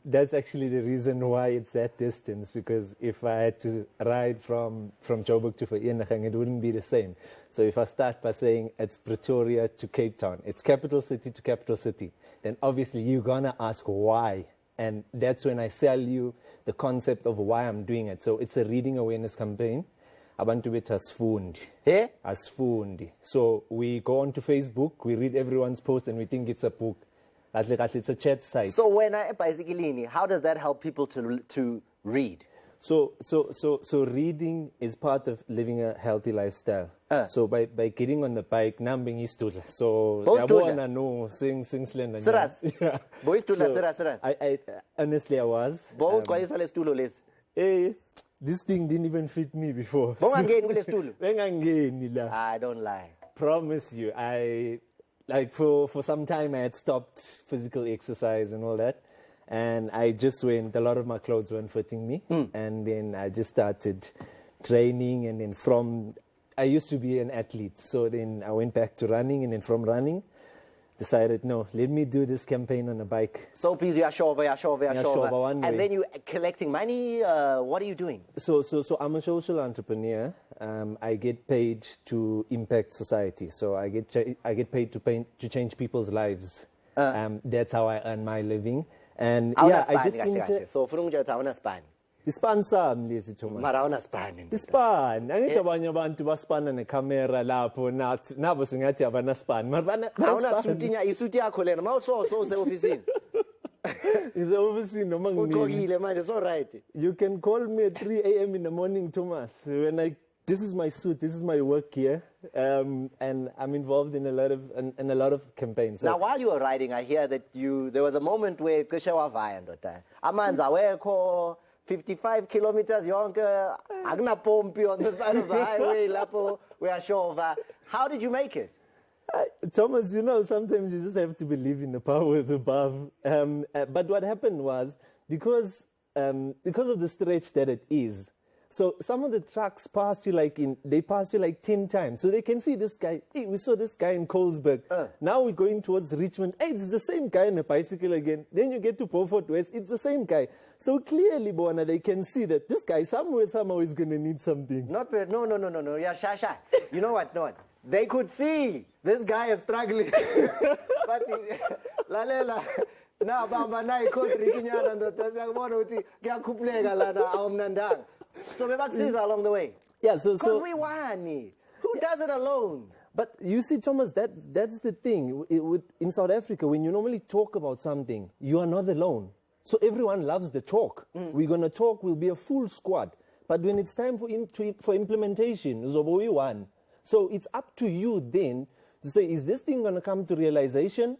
That's actually the reason why it's that distance, because if I had to ride from Joburg to Vereeniging, it wouldn't be the same. So if I start by saying it's Pretoria to Cape Town, it's capital city to capital city, then obviously you're going to ask why. And that's when I sell you the concept of why I'm doing it. So it's a reading awareness campaign. Abantu bethu asifundi. Yeah? Asifundi. So we go onto Facebook, we read everyone's post, and we think it's a book. It's a chat site. So when I bicycling, how does that help people to read? So reading is part of living a healthy lifestyle. So by getting on the bike, nambing is to so yabona no sing slender. Serious? Yeah. Boys to serious. I honestly I was. Hey, this thing didn't even fit me before. I don't lie. Promise you, like for some time I had stopped physical exercise and all that, and I just went, a lot of my clothes weren't fitting me, and then I just started training, and then I used to be an athlete, so then I went back to running, and then from running decided, no, let me do this campaign on a bike. So please, and then you collecting money, what are you doing? So I'm a social entrepreneur. I get paid to impact society. So I get paid to change people's lives. That's how I earn my living. And yeah, I just Ispan sami lesi Thomas. Mara awunaspan. Ispan. Angithi abanye abantu basipana necamera lapho nabo singathi abanaspan. Awunasuti isuti yakho lena mawuso office. Is obviously no man. It's all right. You can call me at 3 a.m. in the morning, Thomas. This is my suit. This is my work here, and I'm involved in a lot of campaigns. So now, while you were riding, I hear that there was a moment where Amanza weko 55 kilometers yonke agna pompi on the side of the highway lapo we are shova. How did you make it? Thomas, sometimes you just have to believe in the powers above. But what happened was, because of the stretch that it is, so some of the trucks pass you like 10 times. So they can see this guy. Hey, we saw this guy in Colesberg. Now we're going towards Richmond. Hey, it's the same guy on a bicycle again. Then you get to Beaufort West. It's the same guy. So clearly, Bona, they can see that this guy somehow is going to need something. Not bad. No. Yeah, shy. You know what? No. They could see this guy is struggling. But lalela na bamba na ikhodri kinyana ndoda siyabona ukuthi kuyakhupuleka lana awumnandanga. So bebakusiza along the way. Yeah, so we wani. Who does it alone? But you see, Thomas, that's the thing. In South Africa, when you normally talk about something, you are not alone. So everyone loves the talk. We're going to talk, we'll be a full squad. But when it's time for implementation, we won. So it's up to you then to say, is this thing going to come to realization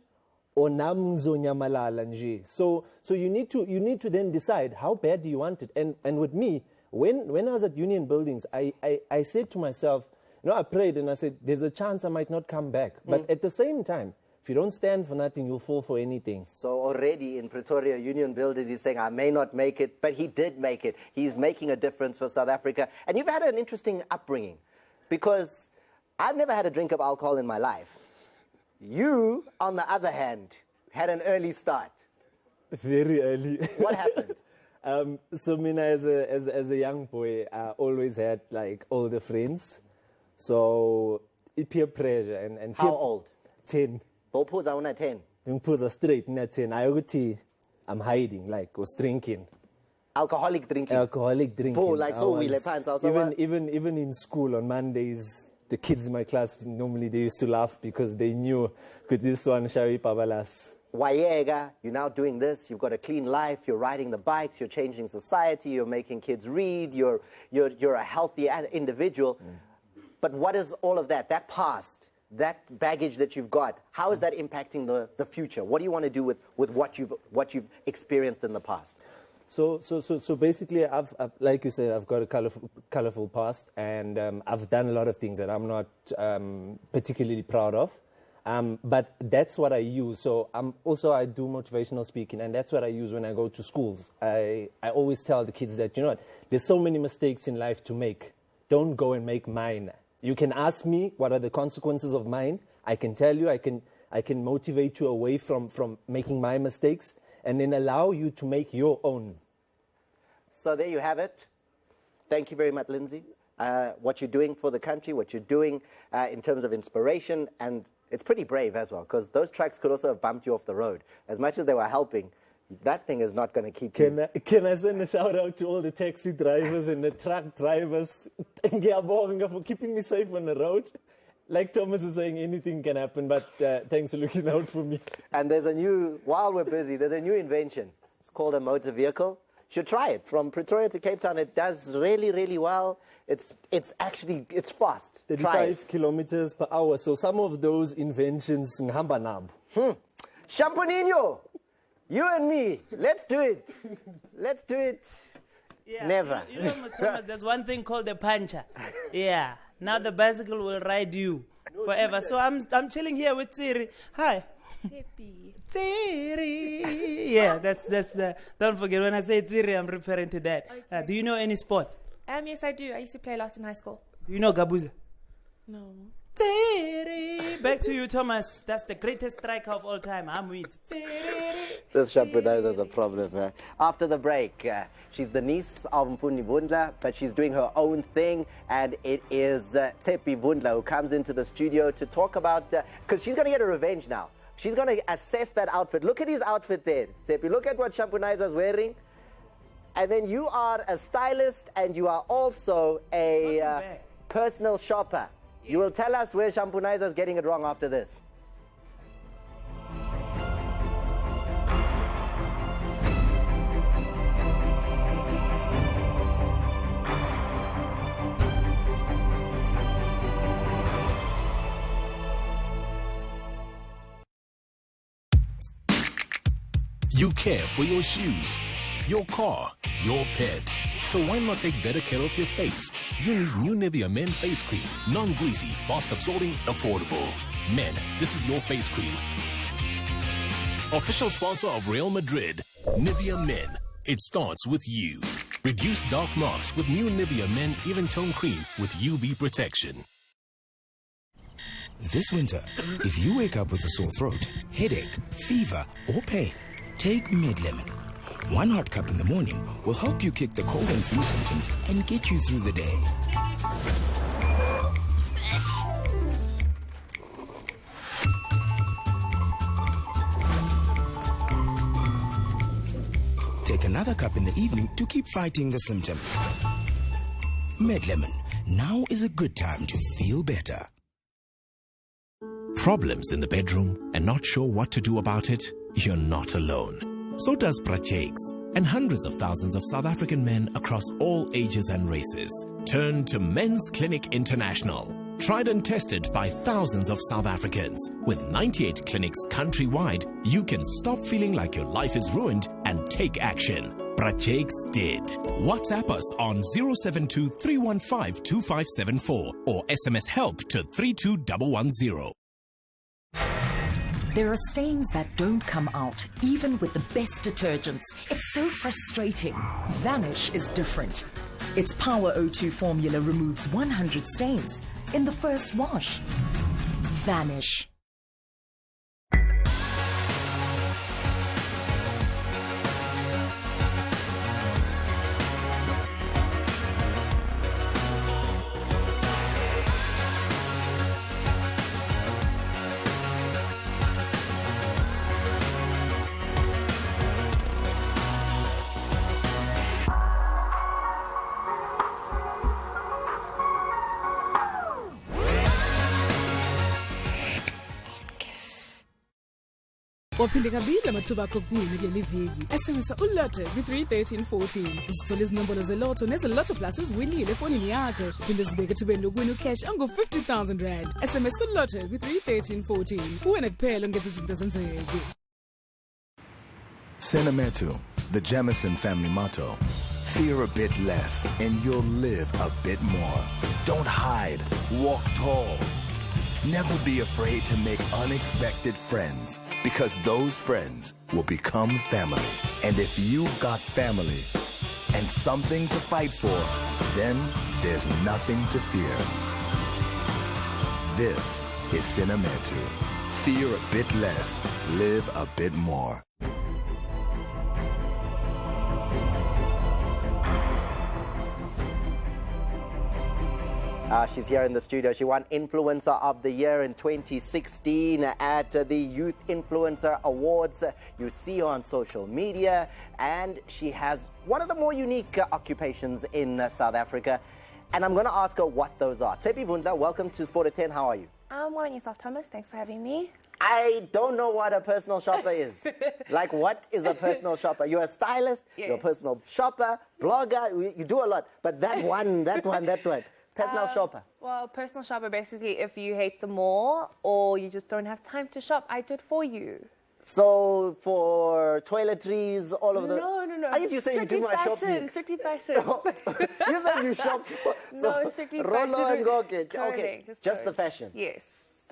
or namzo nyamalala nje? So you need to then decide how bad do you want it. And with me, when I was at Union Buildings, I said to myself, I prayed and I said, there's a chance I might not come back. But at the same time, if you don't stand for nothing, you'll fall for anything. So already in Pretoria, Union Buildings, he's saying, I may not make it, but he did make it. He's making a difference for South Africa. And you've had an interesting upbringing, because I've never had a drink of alcohol in my life. You, on the other hand, had an early start. Very early. What happened? So Mina, as a young boy, I always had like older friends. So peer pressure and how old? 10. Bophuza una 10. Ngiphuza straight na 10. I'm hiding, like was drinking. Alcoholic drinking. Like so even in school on Mondays, the kids in my class normally they used to laugh because they knew because this one Shawi Pabalas. Wayega, you're now doing this, you've got a clean life, you're riding the bikes, you're changing society, you're making kids read, you're a healthy individual. But what is all of that past, that baggage that you've got, how is that impacting the future? What do you want to do with what you've experienced in the past? So basically, I've like you said, I've got a colorful past, and I've done a lot of things that I'm not particularly proud of. But that's what I use. So I do motivational speaking, and that's what I use when I go to schools. I always tell the kids that, there's so many mistakes in life to make. Don't go and make mine. You can ask me what are the consequences of mine. I can tell you, I can motivate you away from making my mistakes, and then allow you to make your own. So there you have it. Thank you very much, Lindsay. What you're doing for the country, what you're doing in terms of inspiration, and it's pretty brave as well, because those trucks could also have bumped you off the road. As much as they were helping, that thing is not going to keep you. Can I send a shout out to all the taxi drivers and the truck drivers for keeping me safe on the road? Like Thomas is saying, anything can happen, but thanks for looking out for me. And while we're busy, there's a new invention. It's called a motor vehicle. You should try it. From Pretoria to Cape Town, it does really, really well. It's fast. 35 kilometers per hour. So some of those inventions, ngihamba nabo. Shampoonino, you and me, let's do it. Let's do it. Yeah, never. Thomas, there's one thing called a puncher. Yeah. Now the bicycle will ride you forever. So I'm chilling here with Tsiri. Hi. Happy. Tsiri. Yeah, that's the. Don't forget when I say Tsiri, I'm referring to that. Do you know any sport? Yes, I do. I used to play a lot in high school. Do you know Gabuza? No. Tsiri. Back to you, Thomas. That's the greatest striker of all time. I'm with Tsiri. This Shampoonizer is a problem. After the break, she's the niece of Mfuni Vundla, but she's doing her own thing, and it is Tshepi Vundla who comes into the studio to talk about, because she's going to get a revenge now. She's going to assess that outfit. Look at his outfit there, Tshepi. Look at what Shampoonizer is wearing. And then you are a stylist and you are also a personal shopper. You will tell us where Shampoonizer is getting it wrong after this. You care for your shoes, your car, your pet. So why not take better care of your face? You need new Nivea Men Face Cream. Non-greasy, fast-absorbing, affordable. Men, this is your face cream. Official sponsor of Real Madrid. Nivea Men. It starts with you. Reduce dark marks with new Nivea Men Even Tone Cream with UV protection. This winter, if you wake up with a sore throat, headache, fever, or pain, take Mid-Lemon. One hot cup in the morning will help you kick the cold and flu symptoms and get you through the day. Take another cup in the evening to keep fighting the symptoms. Mid-Lemon. Now is a good time to feel better. Problems in the bedroom and not sure what to do about it? You're not alone. So does Brajakes and hundreds of thousands of South African men across all ages and races. Turn to Men's Clinic International. Tried and tested by thousands of South Africans. With 98 clinics countrywide, you can stop feeling like your life is ruined and take action. Brajakes did. WhatsApp us on 072-315-2574 or SMS HELP to 32110. There are stains that don't come out, even with the best detergents. It's so frustrating. Vanish is different. Its Power O2 formula removes 100 stains in the first wash. Vanish. Waphinde kabili amathuba akho kuwina kuleli viki. SMS uLotto ku31314. Uzithola izinombolo zeLotto nezeLotto Plus eziwinile efonini yakho. Phinde zibeke ethubeni lokuwina ucash angu-50,000 rand. SMS uLotto ku31314. Uwena kuphela ngenza izinto zenzeke. Cinemetu, the Jamison family motto. Fear a bit less and you'll live a bit more. Don't hide, walk tall. Never be afraid to make unexpected friends, because those friends will become family. And if you've got family and something to fight for, then there's nothing to fear. This is Cinemetu. Fear a bit less, live a bit more. She's here in the studio. She won Influencer of the Year in 2016 at the Youth Influencer Awards. You see her on social media, and she has one of the more unique occupations in South Africa. And I'm going to ask her what those are. Tsepi Vundla, welcome to SPORTAT10. How are you? I'm well, and yourself, Thomas. Thanks for having me. I don't know what a personal shopper is. Like, what is a personal shopper? You're a stylist, You're a personal shopper, blogger, you do a lot. But that one. Personal shopper. Well, personal shopper, basically, if you hate the mall or you just don't have time to shop, I do it for you. So, for toiletries, all of the... No. I guess you say you do my shopping. Strictly fashion. You said you shop for... No, strictly fashion. And Goke. Okay, just the fashion. Yes.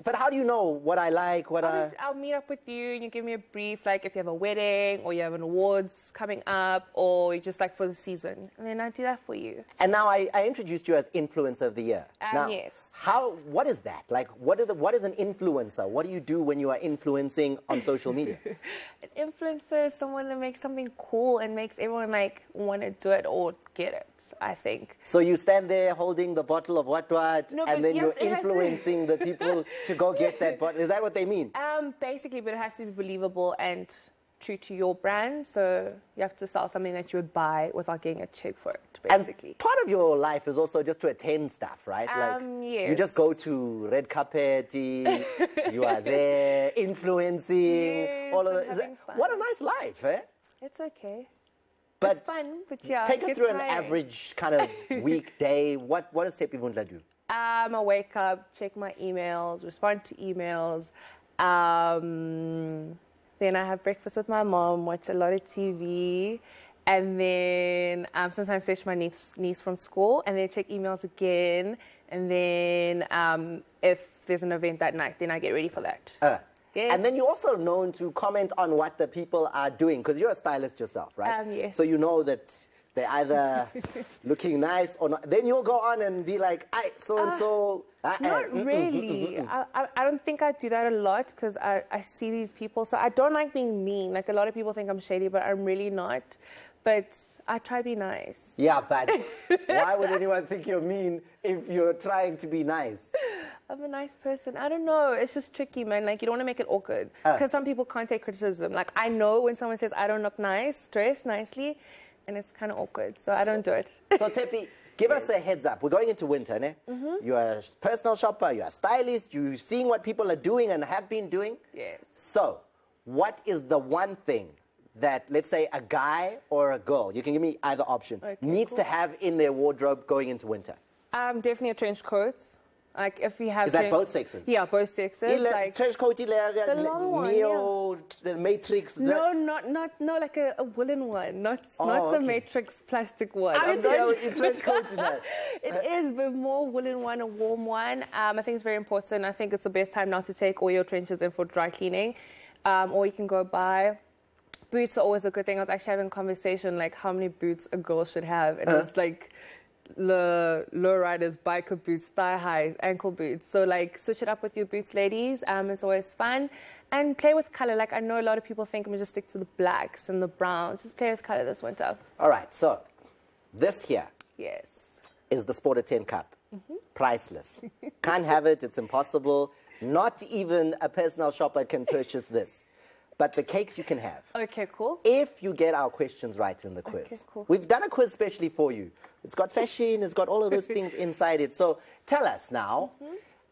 But how do you know what I like, I'll meet up with you and you give me a brief, like if you have a wedding or you have an awards coming up or you just like for the season. And then I do that for you. And now I introduced you as Influencer of the Year. Now, yes. What is that? Like, what is an influencer? What do you do when you are influencing on social media? An influencer is someone that makes something cool and makes everyone like want to do it or get it, I think. So you stand there holding the bottle of what, and then you're influencing the people to go get that bottle. Is that what they mean? Basically, but it has to be believable and true to your brand. So you have to sell something that you would buy without getting a check for it, basically. And part of your life is also just to attend stuff, right? Yes. You just go to red carpet, you are there influencing, all of that. What a nice life, eh? It's okay. But it's fun, but yeah. Take us through an average kind of weekday. What does Seppi Vundla do? I wake up, check my emails, respond to emails. Then I have breakfast with my mom, watch a lot of TV, and then sometimes fetch my niece from school, and then check emails again. And then if there's an event that night, then I get ready for that. Yes. And then you're also known to comment on what the people are doing, because you're a stylist yourself, right? Yes. So you know that they're either looking nice or not. Then you'll go on and be like, so-and-so. Not really. I don't think I do that a lot because I see these people. So I don't like being mean. Like a lot of people think I'm shady, but I'm really not. But I try to be nice. Yeah, but why would anyone think you're mean if you're trying to be nice? I'm a nice person. I don't know. It's just tricky, man. Like, you don't want to make it awkward. Because some people can't take criticism. Like, I know when someone says, I don't look nice, dressed nicely, and it's kind of awkward. So I don't do it. So, Tepi, give us a heads up. We're going into winter, ne? You're a personal shopper, you're a stylist, you're seeing what people are doing and have been doing. Yes. So, what is the one thing that, let's say, a guy or a girl, you can give me either option, needs to have in their wardrobe going into winter? Definitely a trench coat. Like if you have. Is that both sexes? Yeah, both sexes. Like trench coat, the long one, Neo, the Matrix. No, not like a woolen one, not the Matrix plastic one. It's trench coat. It is, but more woolen one, a warm one. I think it's very important. I think it's the best time now to take all your trenches in for dry cleaning, or you can go buy. Boots are always a good thing. I was actually having a conversation like how many boots a girl should have, and it's like. Low riders, biker boots, thigh highs, ankle boots. So like switch it up with your boots, ladies. It's always fun. And play with color. Like I know a lot of people think I'm going to just stick to the blacks and the browns. Just play with color this winter. All right, so this here is the SPORTAT10 cup. Priceless. Can't have it, it's impossible. Not even a personal shopper can purchase this. But the cakes you can have. Okay, cool. If you get our questions right in the quiz. Okay, cool. We've done a quiz specially for you. It's got fashion, it's got all of those things inside it. So tell us now,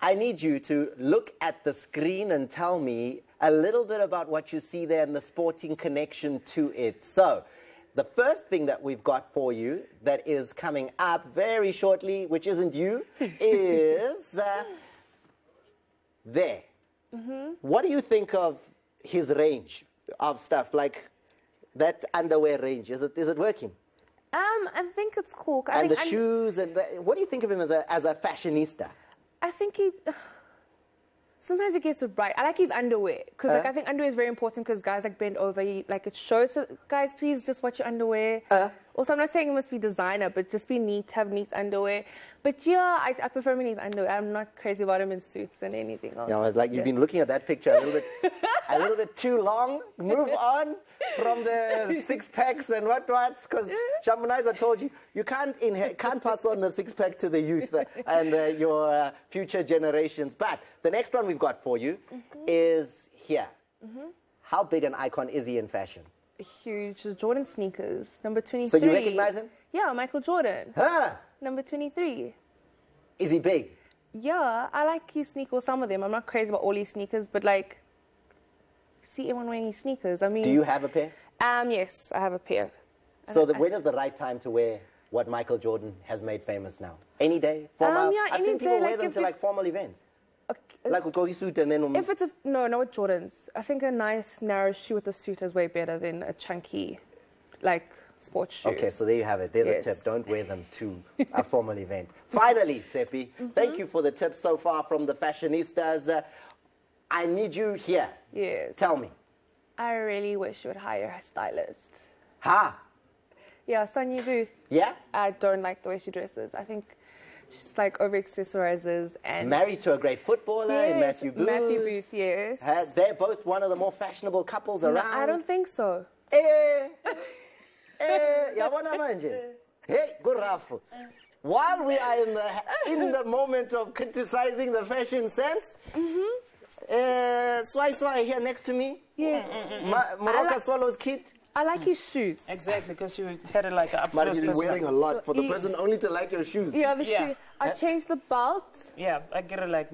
I need you to look at the screen and tell me a little bit about what you see there and the sporting connection to it. So the first thing that we've got for you that is coming up very shortly, which isn't you, is there. What do you think of his range of stuff, like that underwear range? Is it working? I think it's cool. And the shoes, and what do you think of him as a fashionista? I think sometimes he gets it right. I like his underwear because like I think underwear is very important because guys like bend over, like it shows. So guys, please just watch your underwear. Also, I'm not saying it must be designer, but just be neat, have neat underwear. But yeah, I prefer him in his underwear. I'm not crazy about him in suits and anything else. You know, like you've been looking at that picture a little bit too long. Move on from the six packs and whatnots, because Shampoonizer told you you can't pass on the six pack to the youth and your future generations. But the next one we've got for you is here. How big an icon is he in fashion? Huge. Jordan sneakers, number 23. So you recognize him? Yeah, Michael Jordan. Number 23. Is he big? Yeah, I like his sneakers, some of them. I'm not crazy about all his sneakers, but like, see everyone wearing his sneakers. I mean, do you have a pair? Yes, I have a pair. So when is the right time to wear what Michael Jordan has made famous now? Any day? Formal? Yeah, I've seen people wear them to like formal events. Like with gogi suit and then... If it's no, not with Jordans. I think a nice narrow shoe with a suit is way better than a chunky, like, sports shoe. Okay, so there you have it. There's a tip. Don't wear them to a formal event. Finally, Tsepi, thank you for the tips so far from the fashionistas. I need you here. Yes. Tell me. I really wish you would hire a stylist. Ha! Yeah, Sonia Booth. Yeah? I don't like the way she dresses. I think she's like over-accessorizes and... Married to a great footballer in Matthew Booth. Matthew Booth, yes. They're both one of the more fashionable couples around. No, I don't think so. Yabona manje. Hey, good Rafu. While we are in the moment of criticizing the fashion sense, Swai here next to me, Yes. Moroka Swallow's kit? I like his shoes. Exactly, because you had it like a up But close you're personal. wearing a lot for the person only to like your shoes. Yeah, the shoe. I changed the belt. Yeah, I get it like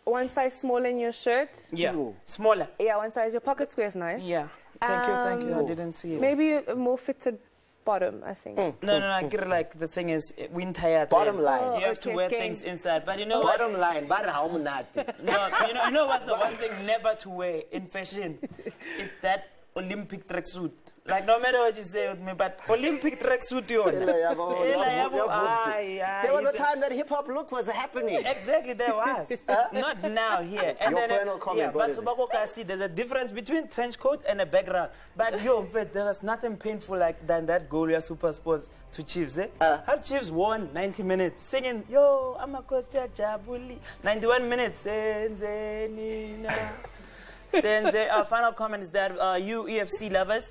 one size smaller in your shirt. Yeah, smaller. Yeah, one size. Your pocket square is nice. Yeah, thank you. I didn't see it. Maybe a more fitted bottom, I think. No, I get it like the thing is winter. Bottom line. You have to wear things inside, but you know Bottom line, but how not? No, you know what's the one thing never to wear in fashion is that Olympic tracksuit. Like no matter what you say with me, but Olympic tracksuit There was a time that hip hop look was happening. Exactly, there was. Not now here. And Your then, final comment, but Tobacco can see there's a difference between trench coat and a background. But there was nothing painful than that goal we are Super Sports to Chiefs. How Chiefs won 90 minutes singing, yo, I'm a Costa Jabuli. 91 minutes. Our final comment is that you EFC lovers,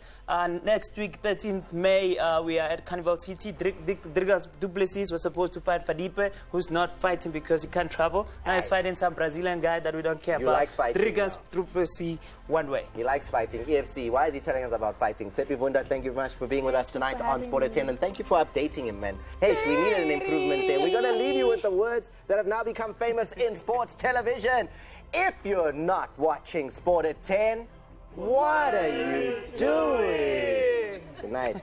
next week, 13th May, we are at Carnival City. Drigas Duplessis was supposed to fight Fadipe, who's not fighting because he can't travel. Now he's fighting some Brazilian guy that we don't care about. Like fighting. Drigas Duplessis one way. He likes fighting. EFC, why is he telling us about fighting? Tepi Vunda, thank you very much for being with us tonight on SPORTAT10, and thank you for updating him, man. Hey, we needed an improvement there. We're going to leave you with the words that have now become famous in sports television. If you're not watching SPORTAT10, what are you doing? Good night.